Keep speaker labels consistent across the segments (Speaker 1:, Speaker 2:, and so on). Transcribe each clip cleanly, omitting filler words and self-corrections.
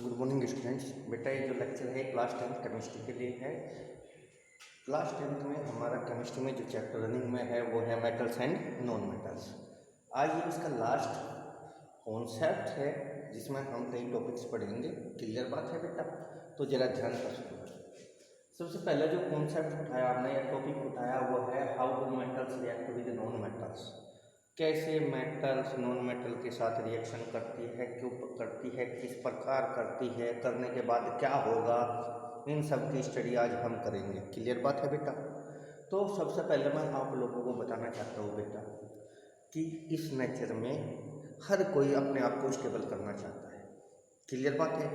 Speaker 1: Good morning students. बेटा ये जो लेक्चर है क्लास 10th केमिस्ट्री के लिए है। क्लास 10th में हमारा केमिस्ट्री में जो चैप्टर रनिंग में है वो है मेटल्स एंड नॉन मेटल्स। आज ये इसका लास्ट कॉन्सेप्ट है जिसमें हम कई टॉपिक्स पढ़ेंगे। क्लियर बात है बेटा? तो जरा ध्यान कर सुनो। सबसे पहले जो कॉन्सेप्ट उठाया आपने या टॉपिक उठाया वो है how do metals react with non metals. कैसे मेटल्स नॉन मेटल के साथ रिएक्शन करती है, क्यों करती है, किस प्रकार करती है, करने के बाद क्या होगा, इन सब की स्टडी आज हम करेंगे। क्लियर बात है बेटा? तो सबसे पहले मैं आप लोगों को बताना चाहता हूँ बेटा कि इस नेचर में हर कोई अपने आप को स्टेबल करना चाहता है। क्लियर बात है?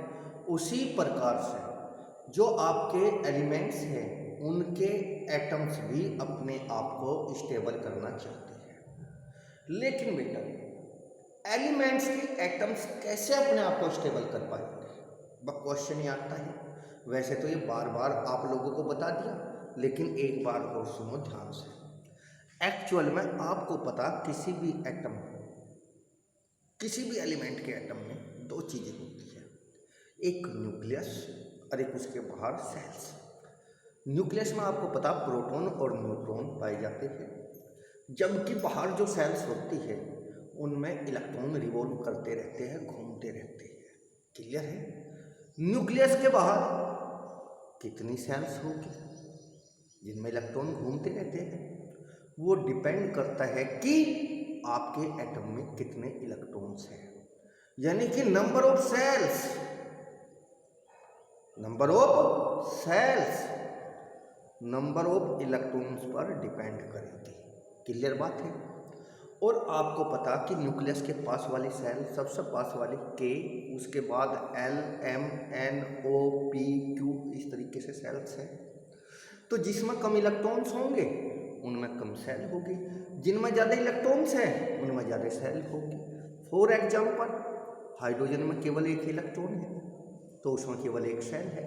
Speaker 1: उसी प्रकार से जो आपके एलिमेंट्स हैं उनके एटम्स भी अपने आप को स्टेबल करना चाहते हैं। लेकिन बेटा एलिमेंट्स के एटम्स कैसे अपने आप को स्टेबल कर पाएंगे? बस क्वेश्चन ही आता है। वैसे तो ये बार बार आप लोगों को बता दिया, लेकिन एक बार और सुनो ध्यान से। एक्चुअल में आपको पता किसी भी एटम, किसी भी एलिमेंट के एटम में दो चीज़ें होती है, एक न्यूक्लियस और एक उसके बाहर सेल्स। न्यूक्लियस में आपको पता प्रोटॉन और न्यूट्रॉन पाए जाते हैं, जबकि बाहर जो सेल्स होती है उनमें इलेक्ट्रॉन रिवॉल्व करते रहते हैं, घूमते रहते हैं। क्लियर है? न्यूक्लियस के बाहर कितनी सेल्स होगी जिनमें इलेक्ट्रॉन घूमते रहते हैं? वो डिपेंड करता है कि आपके एटम में कितने इलेक्ट्रॉन्स हैं, यानी कि number of shells number of electrons पर डिपेंड करेगी। क्लियर बात है? और आपको पता कि न्यूक्लियस के पास वाली सेल सबसे पास वाली के, उसके बाद एल, एम, एन, ओ, पी, क्यू, इस तरीके से सेल्स हैं। तो जिसमें कम इलेक्ट्रॉन्स होंगे उनमें कम सेल होगी, जिनमें ज़्यादा इलेक्ट्रॉन्स हैं उनमें ज़्यादा सेल होगी। फॉर एग्जाम्पल हाइड्रोजन में केवल एक इलेक्ट्रॉन है तो उसमें केवल एक सेल है।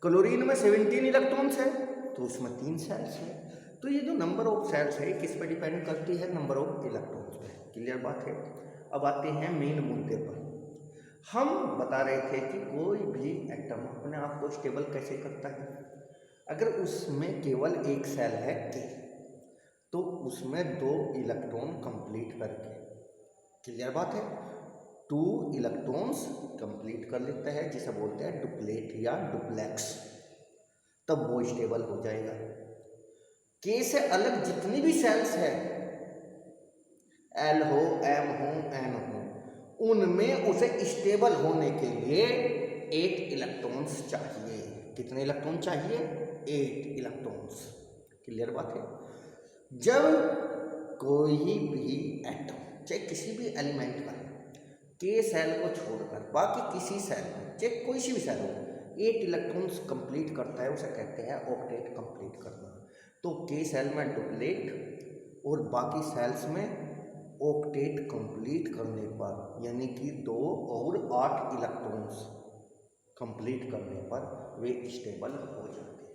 Speaker 1: क्लोरीन में 17 इलेक्ट्रॉन्स है तो उसमें 3 सेल्स है। तो ये जो नंबर ऑफ सेल्स है किस पर डिपेंड करती है? नंबर ऑफ इलेक्ट्रॉन्स पे। क्लियर बात है? अब आते हैं मेन मुद्दे पर। हम बता रहे थे कि कोई भी एटम अपने आप को स्टेबल कैसे करता है। अगर उसमें केवल एक सेल है के, तो उसमें 2 इलेक्ट्रॉन कंप्लीट करके, क्लियर बात है, 2 इलेक्ट्रॉन्स कंप्लीट कर लेता है, जिसे बोलते हैं डुप्लेट या डुप्लेक्स, तब वो स्टेबल हो जाएगा। के से अलग जितनी भी सेल्स है, एल हो, एम हो, एन हो, उनमें उसे स्टेबल होने के लिए 8 इलेक्ट्रॉन्स चाहिए। कितने इलेक्ट्रॉन चाहिए? 8 इलेक्ट्रॉन्स। क्लियर बात है? जब कोई भी एटम, चाहे किसी भी एलिमेंट का, के सेल को छोड़कर बाकी किसी सेल में, चाहे कोई सी भी सेल हो, 8 इलेक्ट्रॉन्स कंप्लीट करता है, उसे कहते हैं ऑक्टेट कंप्लीट करना। तो के सेल में डुप्लेट और बाकी सेल्स में ऑक्टेट कंप्लीट करने पर, यानी कि 2 और 8 इलेक्ट्रॉन्स कंप्लीट करने पर वे स्टेबल हो जाते हैं।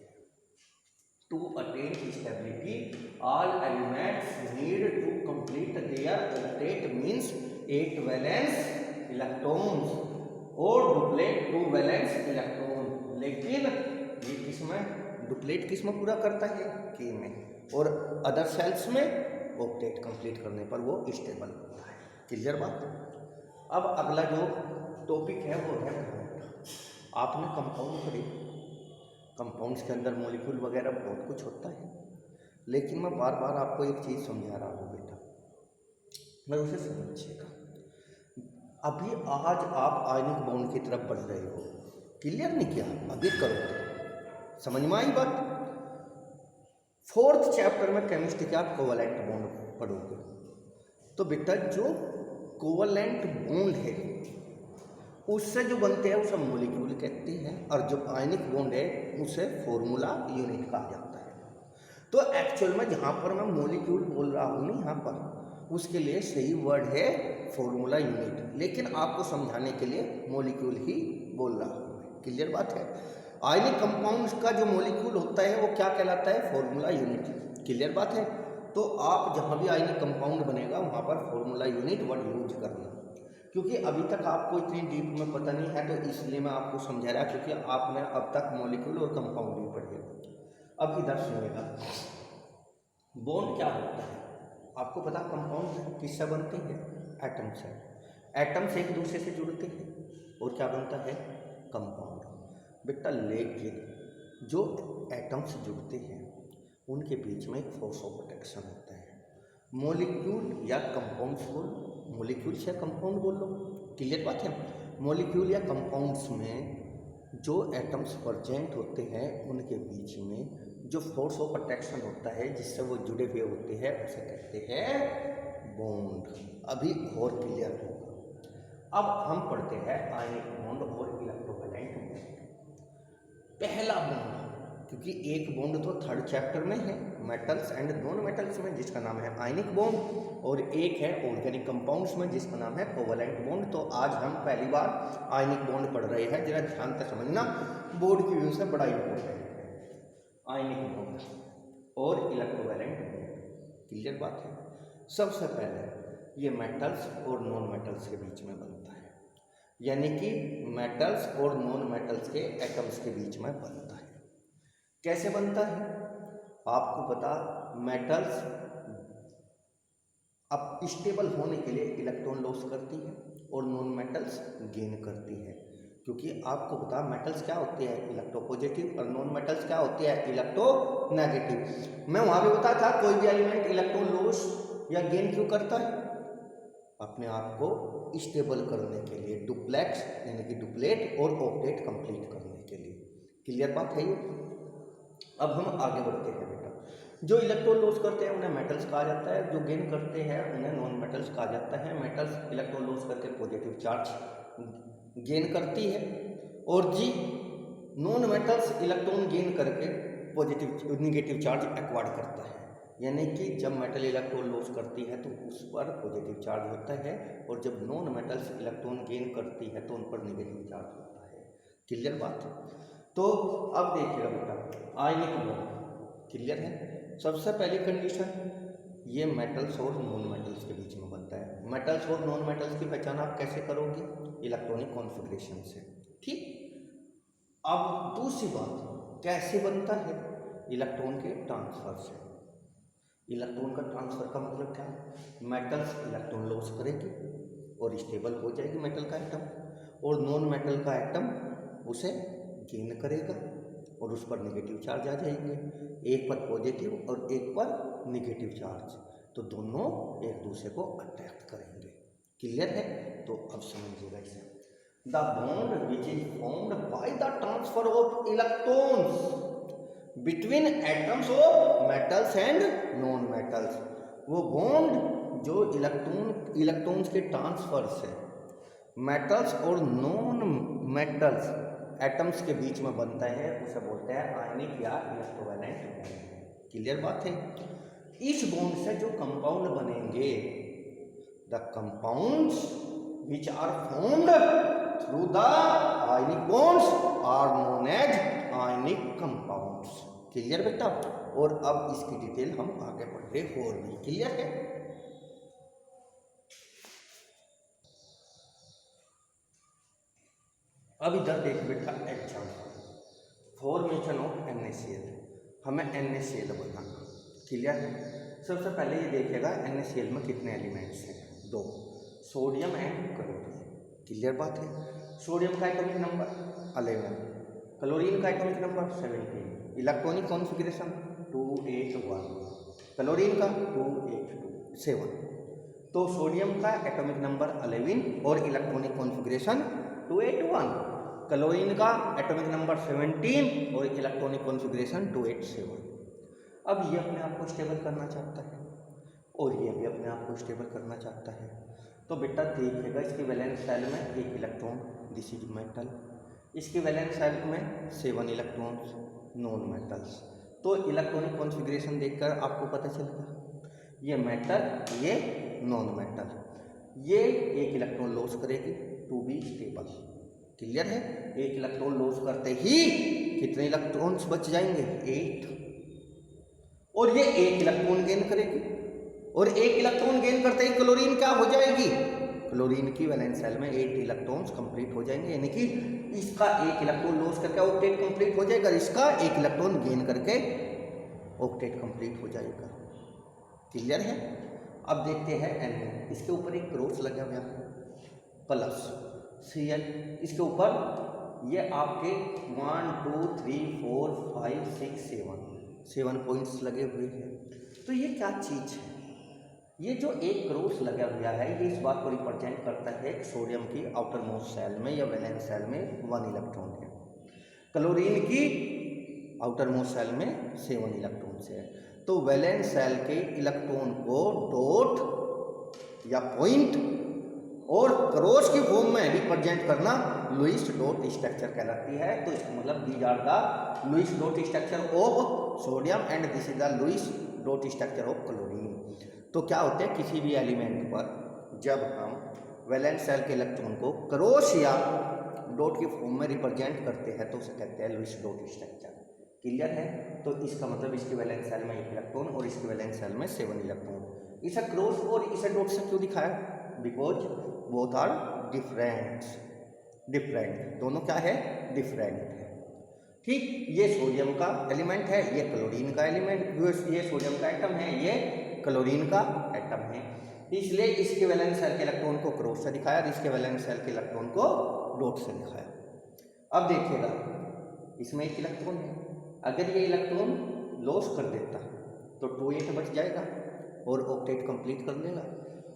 Speaker 1: To attain stability all elements need to complete their octet means 8 valence electrons और डुप्लेट 2 वैलेंस इलेक्ट्रॉन। लेकिन ये किसमें डुप्लेट किसमें पूरा करता है? के में। और अदर सेल्स में ऑक्टेट कंप्लीट करने पर वो स्टेबल होता है। क्लियर बात? अब अगला जो टॉपिक है वो है बॉन्ड। आपने कंपाउंड पढ़ी, कंपाउंड्स के अंदर मॉलिक्यूल वगैरह बहुत कुछ होता है, लेकिन मैं बार बार आपको एक चीज़ समझा रहा हूँ बेटा, मैं उसे समझिएगा। अभी आज आप आयनिक बॉन्ड की तरफ बढ़ रहे हो, क्लियर नहीं किया? अभी करो, समझ में आई बात? 4th चैप्टर में केमिस्ट्री के आप कोवलेंट बॉन्ड पढ़ोगे। तो बेटा जो कोवलेंट बॉन्ड है उससे जो बनते हैं उसे मॉलिक्यूल कहते हैं, और जो आयनिक बॉन्ड है उसे फॉर्मूला यूनिट कहा जाता है। तो एक्चुअल में जहाँ पर मैं मॉलिक्यूल बोल रहा हूँ यहाँ पर, उसके लिए सही वर्ड है फॉर्मूला यूनिट, लेकिन आपको समझाने के लिए मॉलिक्यूल ही बोल रहा हूँ। क्लियर बात है? आयनिक कंपाउंड्स का जो मॉलिक्यूल होता है वो क्या कहलाता है? Formula unit. क्लियर बात है? तो आप जहाँ भी आयनिक कंपाउंड बनेगा वहाँ पर फॉर्मूला यूनिट वर्ड यूज करना। क्योंकि अभी तक आपको इतनी डीप में पता नहीं है, तो इसलिए मैं आपको समझा रहा, क्योंकि आपने अब तक मॉलिक्यूल और कंपाउंड भी पढ़े। अब इधर सुनिएगा, बॉन्ड क्या होता है? आपको पता कंपाउंड किससे बनते हैं? एटम से। एटम्स एक दूसरे से जुड़ते हैं और क्या बनता है? कंपाउंड। बेटा लेकिन जो एटम्स जुड़ते हैं उनके बीच में एक फोर्स ऑफ अट्रैक्शन होता है। मॉलिक्यूल या कंपाउंड्स बोलो, मॉलिक्यूल या कंपाउंड बोलो, क्लियर बात है। मॉलिक्यूल या कंपाउंड्स में जो एटम्स प्रेजेंट होते हैं उनके बीच में जो फोर्स ऑफ अट्रैक्शन होता है जिससे वो जुड़े हुए होते हैं उसे कहते हैं बॉन्ड। अभी और क्लियर होगा। अब हम पढ़ते हैं आयनिक बॉन्ड और इलेक्ट्रोवैलेंट बॉन्ड। पहला बॉन्ड, क्योंकि एक बॉन्ड तो थर्ड चैप्टर में है मेटल्स एंड नॉन मेटल्स में, जिसका नाम है आयनिक बॉन्ड, और एक है ऑर्गेनिक कंपाउंड्स में जिसका नाम है कोवैलेंट बॉन्ड। तो आज हम पहली बार आयनिक बॉन्ड पढ़ रहे हैं, जरा ध्यान से समझना, बोर्ड की व्यू से बड़ा इंपॉर्टेंट है आयनिक बॉन्ड और इलेक्ट्रोवैलेंट बॉन्ड। क्लियर बात है। सबसे पहले ये मेटल्स और नॉन मेटल्स के बीच में बनता है, यानी कि मेटल्स और नॉन मेटल्स के एटम्स के बीच में बनता है। कैसे बनता है? आपको पता, मेटल्स अब स्टेबल होने के लिए इलेक्ट्रॉन लॉस करती है और नॉन मेटल्स गेन करती है, क्योंकि आपको पता मेटल्स क्या होते हैं? इलेक्ट्रोपॉजिटिव, और नॉन मेटल्स क्या होते हैं? इलेक्ट्रोनेगेटिव। मैं वहां भी बताया था कोई भी एलिमेंट इलेक्ट्रॉन लॉस या गेन क्यों करता है? अपने आप को स्टेबल करने के लिए, डुप्लेक्स यानी कि डुप्लेट और ऑक्टेट कंप्लीट करने के लिए। क्लियर बात है ये। अब हम आगे बढ़ते हैं बेटा। जो इलेक्ट्रॉन लॉस करते हैं उन्हें मेटल्स कहा जाता है, जो गेन करते हैं उन्हें नॉन मेटल्स कहा जाता है। मेटल्स इलेक्ट्रॉन लॉस करके पॉजिटिव चार्ज गेन करती है, और जी नॉन मेटल्स इलेक्ट्रॉन गेन करके पॉजिटिव निगेटिव चार्ज एक्वायर करता है। यानी कि जब मेटल इलेक्ट्रॉन लॉस करती है तो उस पर पॉजिटिव चार्ज होता है, और जब नॉन मेटल्स इलेक्ट्रॉन गेन करती है तो उन पर निगेटिव चार्ज होता है। क्लियर बात है। तो अब देखिएगा बेटा, आयनिक बॉन्ड क्लियर है। सबसे पहली कंडीशन, ये मेटल्स और नॉन मेटल्स के बीच में बनता है। मेटल्स और नॉन मेटल्स की पहचान आप कैसे करोगे? इलेक्ट्रॉनिक कॉन्फ़िगरेशन से। ठीक। अब दूसरी बात, कैसे बनता है? इलेक्ट्रॉन के ट्रांसफर से। इलेक्ट्रॉन का ट्रांसफर का मतलब क्या है? मेटल्स इलेक्ट्रॉन लॉस करेगी और स्टेबल हो जाएगी मेटल का एटम, और नॉन मेटल का एटम उसे गेन करेगा और उस पर नेगेटिव चार्ज आ जाएंगे, एक पर पॉजिटिव और एक पर नेगेटिव चार्ज, तो दोनों एक दूसरे को अट्रैक्ट करेंगे। क्लियर है। तो अब समझिएगा इसे, the bond which is formed by the transfer of electrons between atoms of metals and non metals. वो बॉन्ड जो इलेक्ट्रॉन्स के ट्रांसफर से मेटल्स और नॉन मेटल्स एटम्स के बीच में बनता है उसे बोलते हैं आयनिक या इलेक्ट्रोवैलेंट बॉन्ड। क्लियर बात है। इस बॉन्ड से जो कंपाउंड बनेंगे, the compounds which are formed through the ionic bonds are known as ionic compounds. Clear बेटा। और अब इसकी डिटेल हम आगे बढ़ रहे हो रही। क्लियर है। अब इधर देख बेटा एग्जाम्पल, फॉर्मेशन ऑफ NaCl। हमें NaCl बनाना। क्लियर है। सबसे पहले ये देखिएगा NaCl में कितने एलिमेंट्स हैं? 2, सोडियम एंड क्लोरीन। क्लियर बात है। सोडियम का एटॉमिक नंबर 11, क्लोरीन का atomic number 17, electronic configuration 281, chlorine का 282, 7। तो सोडियम का एटॉमिक नंबर 11 और इलेक्ट्रॉनिक कॉन्फ़िगरेशन 281, क्लोरीन का एटॉमिक नंबर 17 और इलेक्ट्रॉनिक कॉन्फ़िगरेशन 287। अब ये अपने आप को स्टेबल करना चाहता है और ये भी अपने आप को स्टेबल करना चाहता है। तो बेटा देखिएगा, इसकी वैलेंस शेल में एक इलेक्ट्रॉन, दिस इज मेटल। इसकी वैलेंस शेल में 7 इलेक्ट्रॉन्स, नॉन मेटल्स। तो इलेक्ट्रॉनिक कॉन्फ़िगरेशन देखकर आपको पता चलेगा, ये मेटल, ये नॉन मेटल। ये एक इलेक्ट्रॉन लॉस करेगी टू बी स्टेबल। क्लियर है। एक इलेक्ट्रॉन लॉस करते ही कितने इलेक्ट्रॉन्स बच जाएंगे? 8। और ये एक इलेक्ट्रॉन गेन करेगी, और एक इलेक्ट्रॉन गेन करते ही क्लोरीन क्या हो जाएगी? क्लोरीन की वैलेंस सेल में 8 इलेक्ट्रॉन्स कंप्लीट हो जाएंगे, यानी कि इसका एक इलेक्ट्रॉन लॉस करके ऑक्टेट कंप्लीट हो जाएगा, इसका एक इलेक्ट्रॉन गेन करके ऑक्टेट कंप्लीट हो जाएगा। क्लियर है? अब देखते हैं N, इसके ऊपर एक क्रॉस लगा हुआ है प्लस Cl, इसके ऊपर ये आपके 1 2 3 4 5 6 7 पॉइंट्स लगे हुए हैं। तो ये क्या चीज़ है? ये जो एक क्रॉस लगा हुआ है ये इस बात को रिप्रेजेंट करता है कि सोडियम की आउटर मोस्ट सेल में या वैलेंस सेल में 1 इलेक्ट्रॉन है, क्लोरीन की आउटर मोस्ट सेल में 7 इलेक्ट्रॉन है। तो वैलेंस सेल के इलेक्ट्रॉन को डॉट या पॉइंट और क्रॉस की फॉर्म में रिप्रेजेंट करना लुईस डॉट स्ट्रक्चर कहलाती है। तो इसका मतलब these are the Lewis dot structure of sodium and this is the Lewis dot structure of chlorine. तो क्या होता है, किसी भी एलिमेंट पर जब हम वैलेंस सेल के इलेक्ट्रॉन को क्रॉस या डॉट की फॉर्म में रिप्रेजेंट करते हैं तो उसे कहते हैं लुईस डॉट स्ट्रक्चर। क्लियर है? तो इसका मतलब इसकी वैलेंस सेल में 1 इलेक्ट्रॉन और इसकी वैलेंस सेल में 7 इलेक्ट्रॉन। इसे क्रॉस और इसे डॉट से क्यों दिखाया? बिकॉज बोथ आर डिफरेंट, दोनों क्या है? डिफरेंट है। ठीक, ये सोडियम का एलिमेंट है, ये क्लोरीन का एलिमेंट, ये सोडियम का एटम है, ये क्लोरीन का एटम है, इसलिए इसके वैलेंस सेल के इलेक्ट्रॉन को क्रॉस से दिखाया और इसके वैलेंस सेल के इलेक्ट्रॉन को डॉट से दिखाया। अब देखिएगा, इसमें 1 इलेक्ट्रॉन है, अगर ये इलेक्ट्रॉन लॉस कर देता तो 2 बच जाएगा और ऑक्टेट कंप्लीट कर लेगा।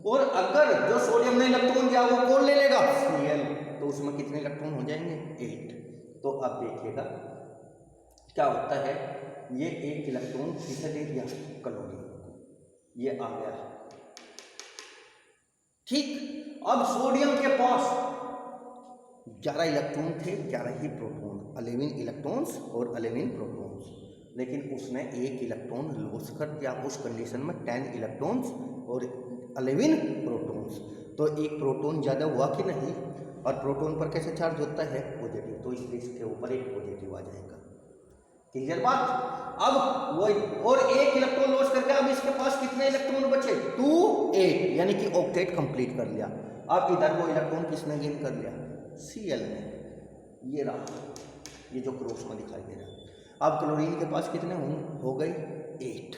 Speaker 1: और अगर जो सोडियम ने इलेक्ट्रॉन दिया वो कौन ले लेगा? Cl, तो उसमें कितने इलेक्ट्रॉन हो जाएंगे? 8। तो अब देखिएगा क्या होता है, ये 1 इलेक्ट्रॉन किसे दे दिया? क्लोरीन, ये आ गया। ठीक, अब सोडियम के पास 11 इलेक्ट्रॉन थे, 11 ही प्रोटॉन, 11 इलेक्ट्रॉन्स और 11 प्रोटॉन्स, लेकिन उसने 1 इलेक्ट्रॉन लॉस कर दिया। उस कंडीशन में 10 इलेक्ट्रॉन्स और 11 प्रोटॉन्स, तो एक प्रोटॉन ज़्यादा हुआ कि नहीं? और प्रोटॉन पर कैसे चार्ज होता है? पॉजिटिव, तो इसलिए इसके ऊपर एक पॉजिटिव आ जाएगा। क्लियर बात? अब वो और 1 इलेक्ट्रॉन लॉस करके अब इसके पास कितने इलेक्ट्रॉन बचे? 2 8, यानी कि ऑक्टेट कंप्लीट कर लिया। अब इधर वो इलेक्ट्रॉन किसने गेन कर लिया? Cl ने। ये रहा, ये जो क्रॉस में दिखाई दे रहा है। अब क्लोरीन के पास कितने हो गए? 8,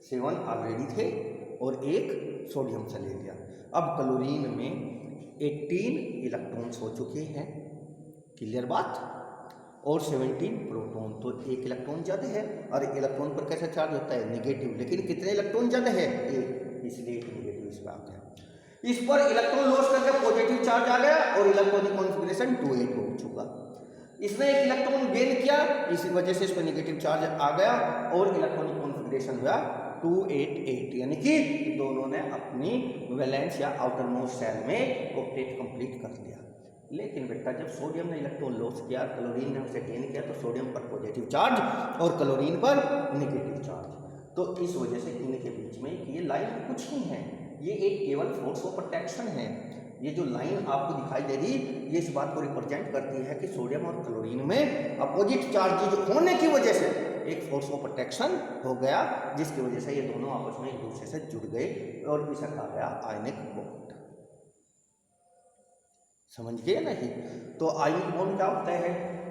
Speaker 1: 7 ऑलरेडी थे और 1 सोडियम से ले लिया। अब क्लोरीन में 18 इलेक्ट्रॉन्स हो चुके हैं। क्लियर बात? और 17 प्रोटॉन, तो 1 इलेक्ट्रॉन ज़्यादा है। और इलेक्ट्रॉन पर कैसा चार्ज होता है? नेगेटिव, लेकिन कितने इलेक्ट्रॉन ज़्यादा है? 1, इसलिए एक नेगेटिव इस पर आ गया। इस पर इलेक्ट्रॉन लॉस करके पॉजिटिव चार्ज आ गया और इलेक्ट्रॉनिक कॉन्फिगरेशन 2 8 हो चुका। इसने 1 इलेक्ट्रॉन गेन किया, इसी वजह से इस पर नेगेटिव चार्ज आ गया और इलेक्ट्रॉनिक कॉन्फिगरेशन हुआ 2 8 8, यानी कि दोनों ने अपनी वैलेंस या आउटर मोस्ट सेल में ऑक्टेट कंप्लीट कर लिया। लेकिन बेटा जब सोडियम ने इलेक्ट्रॉन लॉस किया, क्लोरीन ने उसे गेन किया, तो सोडियम पर पॉजिटिव चार्ज और क्लोरीन पर नेगेटिव चार्ज, तो इस वजह से इनके बीच में ये लाइन कुछ नहीं है, ये एक केवल फोर्स ऑफ अट्रैक्शन है। ये जो लाइन आपको दिखाई दे रही, ये इस बात को रिप्रेजेंट करती है कि सोडियम और क्लोरीन में अपोजिट चार्जेज होने की वजह से एक फोर्स ऑफ अट्रैक्शन हो गया, जिसकी वजह से ये दोनों आपस में एक दूसरे से जुड़ गए और इसे कहा गया आयनिक बॉन्ड। समझ गए नहीं? तो आयनिक बॉन्ड क्या होता है?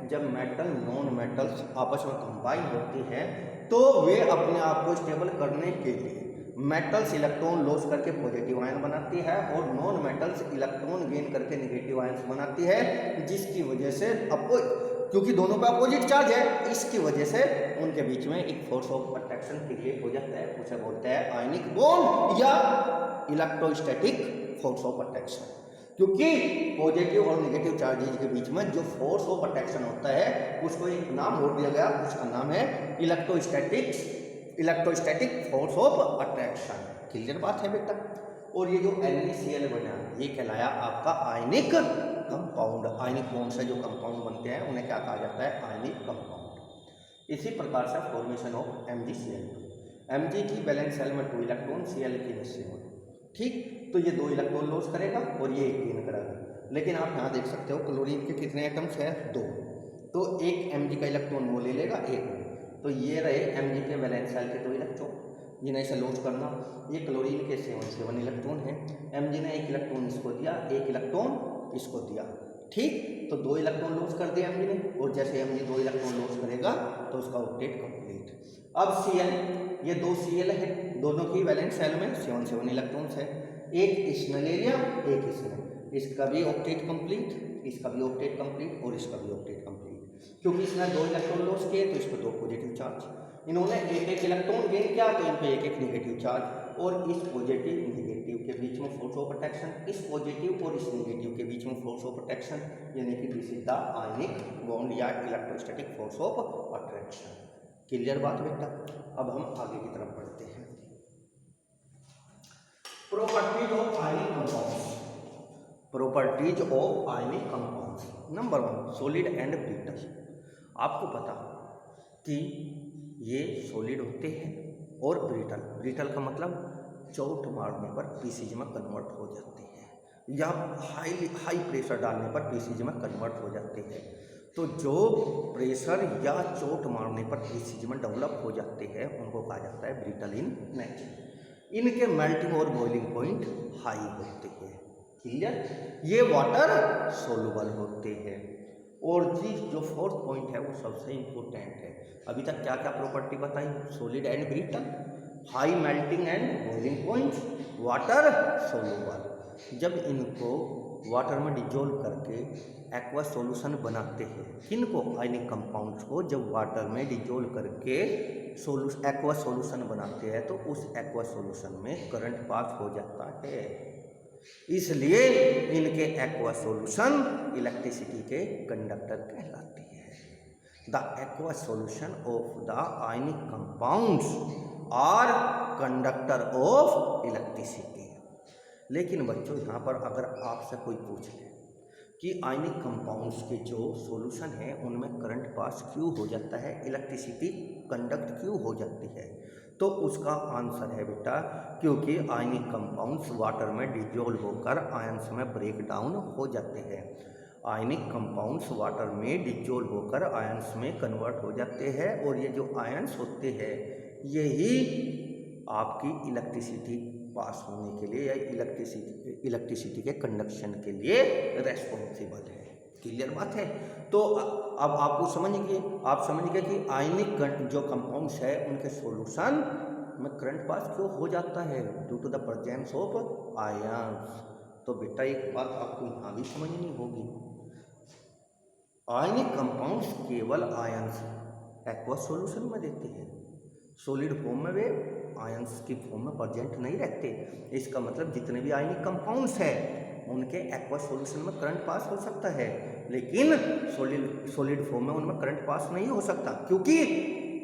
Speaker 1: जब मेटल नॉन मेटल्स आपस में कंबाइन होती हैं तो वे अपने आप को स्टेबल करने के लिए मेटल्स इलेक्ट्रॉन लॉस करके पॉजिटिव आयन बनाती है और नॉन मेटल्स इलेक्ट्रॉन गेन करके नेगेटिव आयन्स बनाती है, जिसकी वजह से क्योंकि दोनों का अपोजिट चार्ज है, इसकी वजह से उनके बीच में एक फोर्स ऑफ अट्रैक्शन क्रिएट हो जाता है, उसे बोलते हैं आयनिक बॉन्ड या इलेक्ट्रोस्टैटिक फोर्स ऑफ अट्रैक्शन। क्योंकि पॉजिटिव और नेगेटिव चार्जेज के बीच में जो फोर्स ऑफ अट्रैक्शन होता है उसको एक नाम और दिया गया, उसका नाम है electrostatic force of attraction. Clear बात है बेटा? और ये जो NaCl बना ये कहलाया आपका आयनिक कंपाउंड। आयनिक बॉन्ड से जो कंपाउंड बनते हैं उन्हें क्या कहा जाता है? Ionic compound. इसी प्रकार से फॉर्मेशन ऑफ MgCl2। Mg की वैलेंस सेल में 2 इलेक्ट्रॉन, Cl की में 7। ठीक, तो ये 2 इलेक्ट्रॉन लॉस करेगा और ये 1 गेन करेगा। लेकिन आप यहाँ देख सकते हो क्लोरीन के कितने एटम्स हैं? 2, तो एक Mg का इलेक्ट्रॉन वो ले लेगा, 1। तो ये रहे Mg के वैलेंस सेल के 2 इलेक्ट्रॉन। जिन्हें इसे लॉस करना। ये क्लोरीन के 7 इलेक्ट्रॉन है, Mg ने 1 इलेक्ट्रॉन इसको दिया, 1 इलेक्ट्रॉन इसको दिया, ठीक। तो 2 इलेक्ट्रॉन लॉस कर दिया Mg ने, और जैसे Mg 2 इलेक्ट्रॉन लॉस करेगा तो उसका ऑक्टेट कंप्लीट। अब Cl, ये 2 Cl है, दोनों की वैलेंस शेल में 7 इलेक्ट्रॉन्स है, एक इसने ले लिया, एक इसने, इसका भी ऑक्टेट कंप्लीट, इसका भी ऑक्टेट कंप्लीट, और इसका भी ऑक्टेट कंप्लीट। क्योंकि इसने 2 इलेक्ट्रॉन लॉस किए तो इस पर 2 पॉजिटिव चार्ज, इन्होंने एक इलेक्ट्रॉन गेन किया तो इन पे एक नेगेटिव चार्ज, और इस पॉजिटिव नेगेटिव के बीच में फोर्स ऑफ अट्रैक्शन, इस पॉजिटिव और इस नेगेटिव के बीच में फोर्स ऑफ अट्रैक्शन, यानी कि this is the ionic bond या electrostatic force of attraction. Clear बात बेटा? अब हम आगे की तरफ बढ़ते हैं। Properties of ionic compounds. Properties of ionic compounds. Number 1, solid and brittle. आपको पता कि ये सॉलिड होते हैं और ब्रिटल, ब्रिटल का मतलब चोट मारने पर पीसीज में कन्वर्ट हो जाते हैं, या हाई प्रेशर डालने पर पीसीज में कन्वर्ट हो जाते हैं। तो जो प्रेशर या चोट मारने पर पीसीज में डेवलप हो जाते हैं उनको कहा जाता है ब्रिटल इन नेचर। इनके मेल्टिंग और बॉइलिंग पॉइंट हाई होते हैं। क्लियर? ये वाटर सोलुबल होते हैं। और जो 4th पॉइंट है वो सबसे इम्पोर्टेंट है। अभी तक क्या क्या प्रॉपर्टी बताई? Solid and brittle, high melting and boiling point, water soluble. जब इनको वाटर में डिजोल्व करके एक्वा सॉल्यूशन बनाते हैं, किनको? आयनिक कंपाउंड्स को जब वाटर में डिजोल्व करके एक्वा सॉल्यूशन बनाते हैं तो उस एक्वा सॉल्यूशन में करंट पास हो जाता है, इसलिए इनके एक्वा सॉल्यूशन इलेक्ट्रिसिटी के कंडक्टर कहलाते हैं। The aqua solution of the ionic compounds are conductor of electricity. लेकिन बच्चों यहाँ पर अगर आपसे कोई पूछ ले कि आयनिक कंपाउंड्स के जो सॉल्यूशन है उनमें करंट पास क्यों हो जाता है, इलेक्ट्रिसिटी कंडक्ट क्यों हो जाती है, तो उसका आंसर है बेटा क्योंकि आयनिक कंपाउंड्स वाटर में डिजोल्व होकर आयंस में ब्रेक डाउन हो जाते हैं। आयनिक कंपाउंड्स वाटर में डिजोल्व होकर आयंस में कन्वर्ट हो जाते हैं, और ये जो आयंस होते हैं यही आपकी इलेक्ट्रिसिटी पास होने के लिए या इलेक्ट्रिसिटी के कंडक्शन के लिए रेस्पॉन्सिबल है। क्लियर बात है? तो अब आपको आप समझ गए कि आयनिक जो कंपाउंड्स है उनके सॉल्यूशन में करंट पास क्यों हो जाता है, due to the presence of ions. तो बेटा एक बात आपको यहाँ भी समझनी होगी, आयनिक कंपाउंड्स केवल आयंस एक्वा सॉल्यूशन में देते हैं, सॉलिड फॉर्म में वे आयंस की फॉर्म में प्रेजेंट नहीं रहते। इसका मतलब जितने भी आयनिक कंपाउंड्स हैं उनके एक्वा सॉल्यूशन में करंट पास हो सकता है, लेकिन सॉलिड फॉर्म में उनमें करंट पास नहीं हो सकता, क्योंकि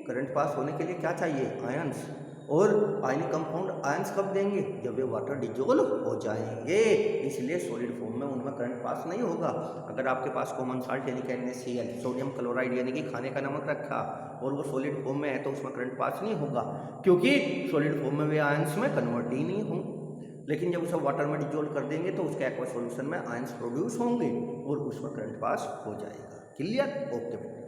Speaker 1: करंट पास होने के लिए क्या चाहिए? आयंस। और आयनिक कंपाउंड आयंस कब देंगे? जब वे वाटर डिजोल्व हो जाएंगे, इसलिए सॉलिड फॉर्म में उनमें करंट पास नहीं होगा। अगर आपके पास कॉमन साल्ट यानी कि NaCl, सोडियम क्लोराइड यानी कि खाने का नमक रखा और वो सॉलिड फॉर्म में है तो उसमें करंट पास नहीं होगा, क्योंकि सॉलिड फॉर्म में वे आयंस में कन्वर्ट ही नहीं होंगे। लेकिन जब उसे वाटर में डिजोल्व कर देंगे तो उसके एक्वा सॉल्यूशन में आयंस प्रोड्यूस होंगे और उसमें करंट पास हो जाएगा। क्लियर? ओके।